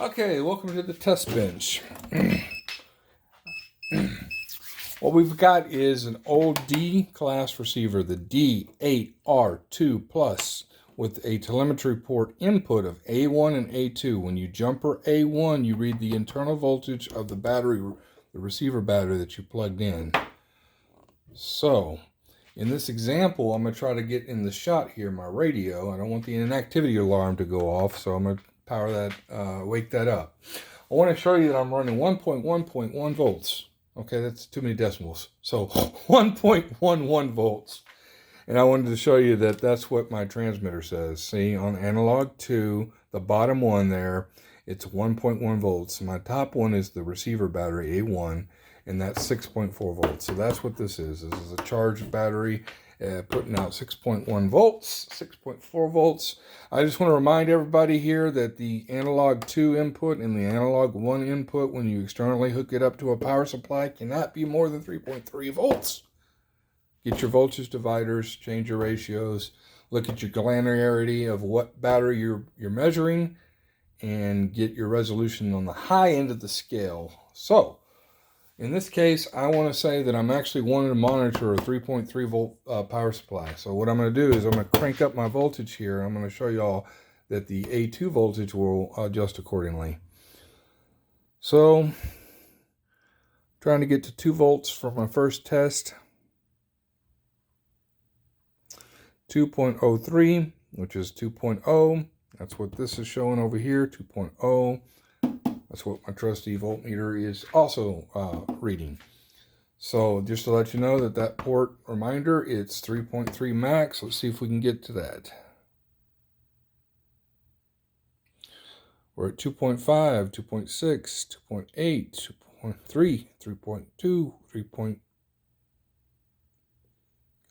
Okay, welcome to the test bench. What we've got is an old D class receiver, the D8R2 Plus, with a telemetry port input of A1 and A2. When you jumper A1, you read the internal voltage of the battery, the receiver battery that you plugged in. So, in this example, I'm going to try to get in the shot here my radio. I don't want the inactivity alarm to go off, so I'm going to power that, wake that up. I want to show you that I'm running 1.1.1 volts. Okay, that's too many decimals. So 1.11 volts. And I wanted to show you that that's what my transmitter says. See, on analog 2, the bottom one there, it's 1.1 volts. My top one is the receiver battery, A1, and that's 6.4 volts. So that's what this is. This is a charged battery putting out 6.1 volts, 6.4 volts. I just want to remind everybody here that the analog 2 input and the analog 1 input, when you externally hook it up to a power supply, cannot be more than 3.3 volts. Get your voltage dividers, change your ratios, look at your granularity of what battery you're measuring, and get your resolution on the high end of the scale. So, in this case, I want to say that I'm actually wanting to monitor a 3.3 volt power supply. So what I'm going to do is I'm going to crank up my voltage here. I'm going to show you all that the A2 voltage will adjust accordingly. So, trying to get to 2 volts for my first test. 2.03, which is 2.0. That's what this is showing over here, 2.0. That's what my trusty voltmeter is also reading. So just to let you know that port reminder, it's 3.3 max. Let's see if we can get to that. We're at 2.5, 2.6, 2.8, 2.3, 3.2, 3.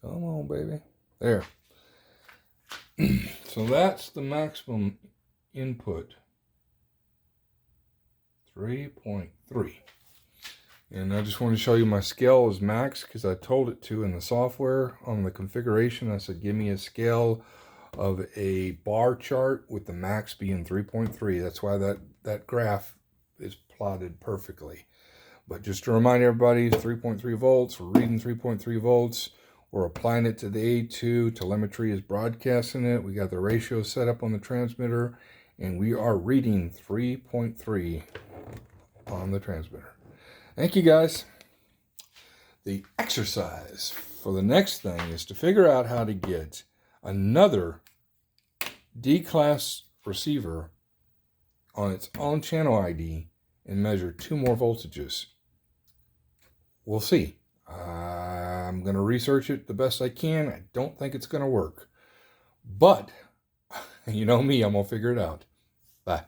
Come on, baby. There. So that's the maximum input. 3.3. And I just want to show you my scale is max because I told it to in the software on the configuration. I said, give me a scale of a bar chart with the max being 3.3. That's why that graph is plotted perfectly. But just to remind everybody, 3.3 volts, we're reading 3.3 volts. We're applying it to the A2. Telemetry is broadcasting it. We got the ratio set up on the transmitter. And we are reading 3.3 on the transmitter. Thank you, guys. The exercise for the next thing is to figure out how to get another D-class receiver on its own channel ID and measure 2 more voltages. We'll see. I'm going to research it the best I can. I don't think it's going to work. But, you know me, I'm going to figure it out. Bye.